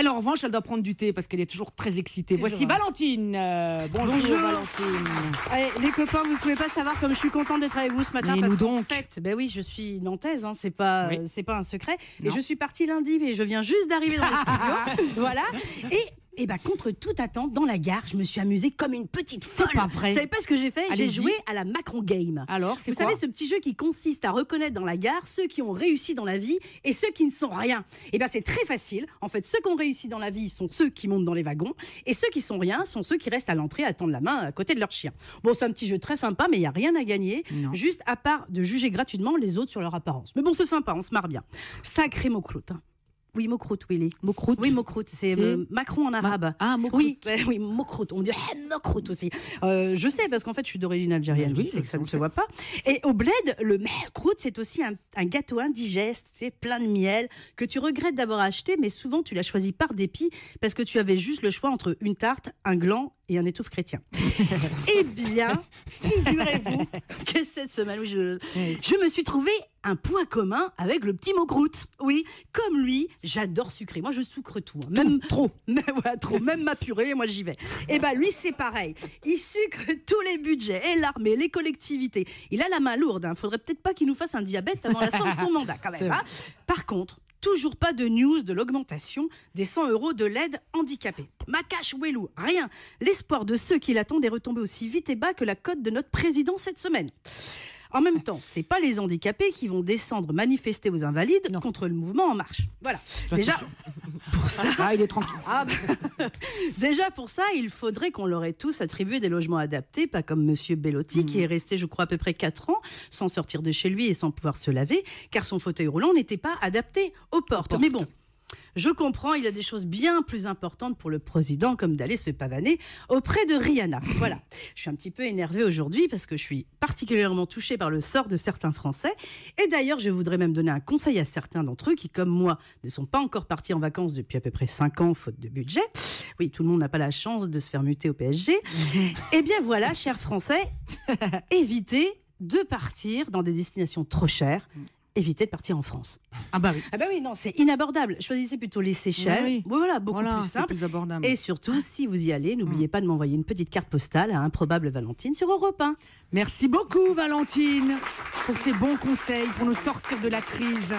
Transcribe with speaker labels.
Speaker 1: Elle, en revanche, elle doit prendre du thé parce qu'elle est toujours très excitée. Voici Valentine. Bonjour Valentine.
Speaker 2: Allez, les copains, vous ne pouvez pas savoir comme je suis contente d'être avec vous ce matin.
Speaker 1: Mais
Speaker 2: parce
Speaker 1: nous
Speaker 2: qu'en
Speaker 1: donc.
Speaker 2: fait, ben oui, je suis nantaise, hein, c'est pas un secret.
Speaker 1: Non.
Speaker 2: Et je suis partie lundi, mais je viens juste d'arriver dans les studios. Voilà. Et bah, contre toute attente, dans la gare, je me suis amusée comme une petite folle.
Speaker 1: C'est pas vrai.
Speaker 2: Vous savez pas ce que j'ai fait? J'ai
Speaker 1: Allez-y.
Speaker 2: joué à la Macron Game.
Speaker 1: Alors, c'est
Speaker 2: Vous
Speaker 1: quoi?
Speaker 2: savez, ce petit jeu qui consiste à reconnaître dans la gare ceux qui ont réussi dans la vie et ceux qui ne sont rien. Et bien, c'est très facile. En fait, ceux qui ont réussi dans la vie sont ceux qui montent dans les wagons et ceux qui sont rien sont ceux qui restent à l'entrée à tendre la main à côté de leur chien. Bon, c'est un petit jeu très sympa, mais il n'y a rien à gagner.
Speaker 1: Non.
Speaker 2: Juste à part de juger gratuitement les autres sur leur apparence. Mais bon, c'est sympa, on se marre bien. Sacré mot croûte. Oui, mokrout, Willy.
Speaker 1: Mokrout.
Speaker 2: Oui, mokrout, c'est Macron en arabe.
Speaker 1: Mokrout.
Speaker 2: Oui, mokrout. On dit mokrout aussi. Je sais, parce qu'en fait, je suis d'origine algérienne.
Speaker 1: Oui,
Speaker 2: Je sais que ça ne se voit pas. Et au bled, le mokrout, c'est aussi un gâteau indigeste, plein de miel, que tu regrettes d'avoir acheté, mais souvent, tu l'as choisi par dépit, parce que tu avais juste le choix entre une tarte, un gland et un étouffe chrétien. Eh bien, figurez-vous que cette semaine, je me suis trouvé un point commun avec le petit mokrout. Oui, comme lui, j'adore sucrer. Moi, je sucre tout. Hein. Même trop. Voilà, trop. Même ma purée, moi, j'y vais. Et ben, lui, c'est pareil. Il sucre tous les budgets, et l'armée, les collectivités. Il a la main lourde. Hein. Faudrait peut-être pas qu'il nous fasse un diabète avant la fin de son mandat, quand même. Hein. Par contre, toujours pas de news de l'augmentation des 100 € de l'aide handicapée. Macache Wellou, rien. L'espoir de ceux qui l'attendent est retombé aussi vite et bas que la cote de notre président cette semaine. En même temps, c'est pas les handicapés qui vont descendre manifester aux Invalides contre le mouvement En Marche. Voilà. Déjà, pour ça,
Speaker 1: il est tranquille.
Speaker 2: Déjà pour ça, il faudrait qu'on leur ait tous attribué des logements adaptés, pas comme Monsieur Bellotti qui est resté, je crois, à peu près 4 ans sans sortir de chez lui et sans pouvoir se laver, car son fauteuil roulant n'était pas adapté aux portes. Mais bon. Je comprends, il y a des choses bien plus importantes pour le président, comme d'aller se pavaner auprès de Rihanna. Voilà. Je suis un petit peu énervée aujourd'hui parce que je suis particulièrement touchée par le sort de certains Français. Et d'ailleurs, je voudrais même donner un conseil à certains d'entre eux qui, comme moi, ne sont pas encore partis en vacances depuis à peu près 5 ans, faute de budget. Oui, tout le monde n'a pas la chance de se faire muter au PSG. Eh bien voilà, chers Français, évitez de partir dans des destinations trop chères. Évitez de partir en France.
Speaker 1: Ah bah oui,
Speaker 2: non, c'est inabordable. Choisissez plutôt les Seychelles.
Speaker 1: Oui.
Speaker 2: Voilà, beaucoup plus simple.
Speaker 1: Plus abordable.
Speaker 2: Et surtout, si vous y allez, n'oubliez pas de m'envoyer une petite carte postale à Improbable Valentine sur Europe 1.
Speaker 1: Merci beaucoup Valentine pour ces bons conseils pour nous sortir de la crise.